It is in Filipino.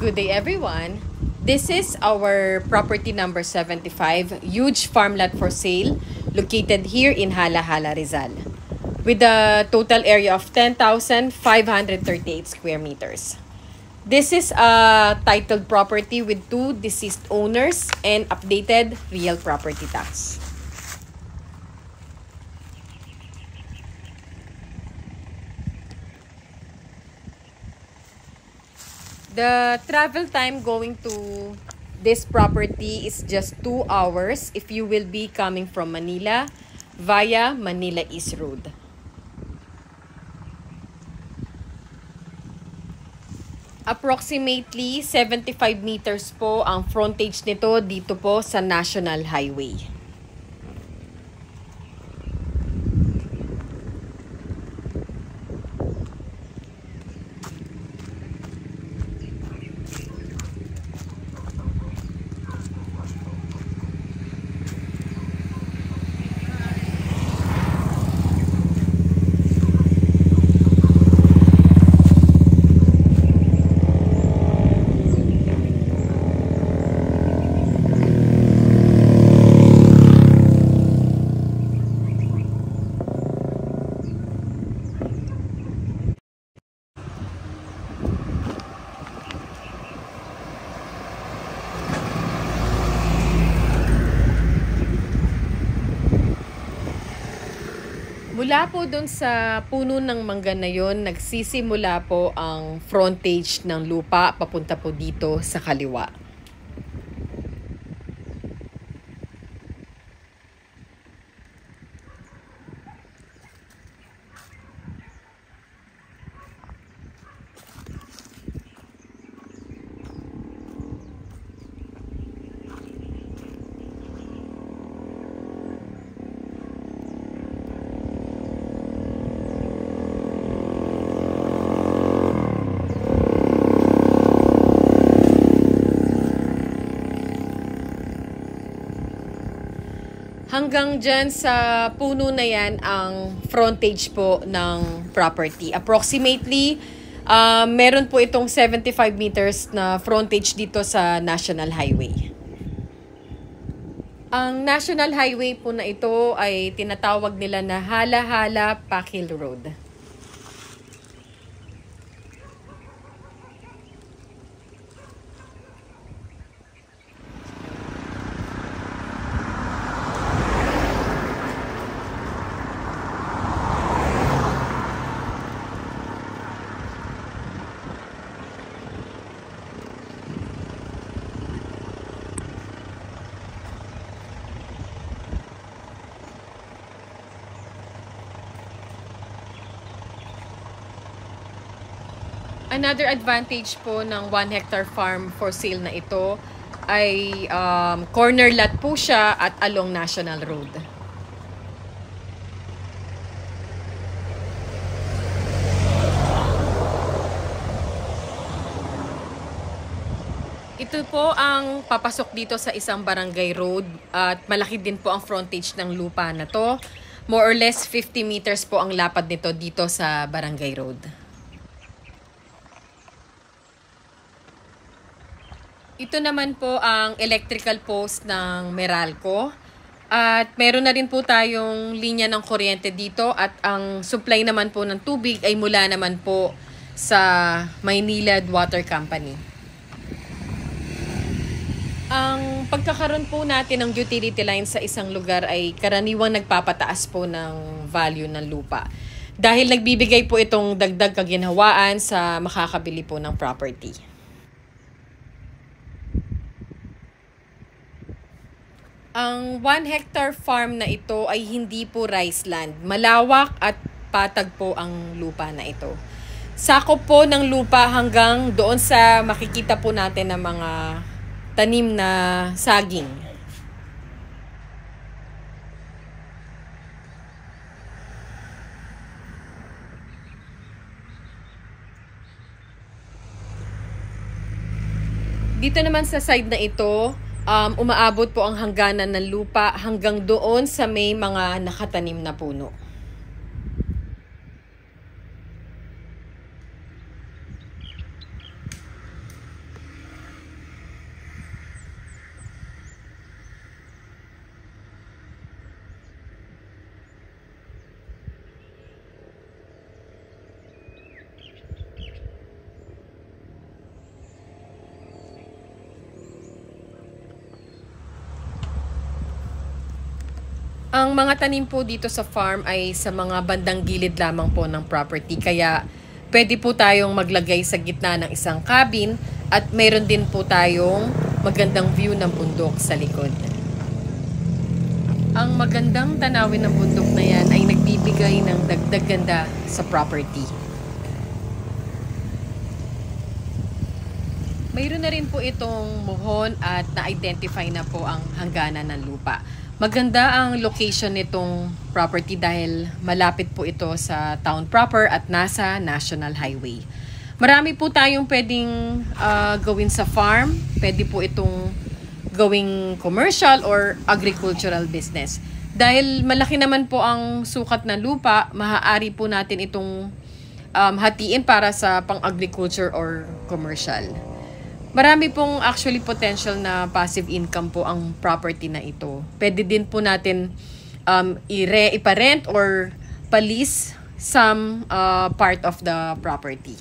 Good day everyone. This is our property number 75, huge farm lot for sale, located here in Hala-Hala, Rizal, with a total area of 10,538 square meters. This is a titled property with 2 deceased owners and updated real property tax. The travel time going to this property is just 2 hours if you will be coming from Manila via Manila East Road. Approximately 75 meters po ang frontage nito dito po sa National Highway. Mula po dun sa puno ng mangga na yon, nagsisimula po ang frontage ng lupa papunta po dito sa kaliwa. Hanggang dyan sa puno na yan ang frontage po ng property. Approximately, meron po itong 75 meters na frontage dito sa National Highway. Ang National Highway po na ito ay tinatawag nila na Hala-Hala Pakil Road. Another advantage po ng 1 hectare farm for sale na ito ay corner lot po siya at along National Road. Ito po ang papasok dito sa isang barangay road at malaki din po ang frontage ng lupa na to. More or less 50 meters po ang lapad nito dito sa barangay road. Ito naman po ang electrical post ng Meralco at meron na rin po tayong linya ng kuryente dito at ang supply naman po ng tubig ay mula naman po sa Maynilad Water Company. Ang pagkakaroon po natin ng utility line sa isang lugar ay karaniwang nagpapataas po ng value ng lupa dahil nagbibigay po itong dagdag kaginhawaan sa makakabili po ng property. Ang 1 hectare farm na ito ay hindi po rice land. Malawak at patag po ang lupa na ito. Sakop po ng lupa hanggang doon sa makikita po natin ng mga tanim na saging. Dito naman sa side na ito, umaabot po ang hangganan ng lupa hanggang doon sa may mga nakatanim na puno. Ang mga tanim po dito sa farm ay sa mga bandang gilid lamang po ng property. Kaya pwede po tayong maglagay sa gitna ng isang cabin at mayroon din po tayong magandang view ng bundok sa likod. Ang magandang tanawin ng bundok na yan ay nagbibigay ng dagdag ganda sa property. Mayroon na rin po itong muhon at na-identify na po ang hangganan ng lupa. Maganda ang location nitong property dahil malapit po ito sa town proper at nasa National Highway. Marami po tayong pwedeng gawin sa farm. Pwede po itong gawing commercial or agricultural business. Dahil malaki naman po ang sukat ng lupa, maaari po natin itong hatiin para sa pang-agriculture or commercial. Marami pong actually potential na passive income po ang property na ito. Pwede din po natin ipa-rent or pa-lease some part of the property.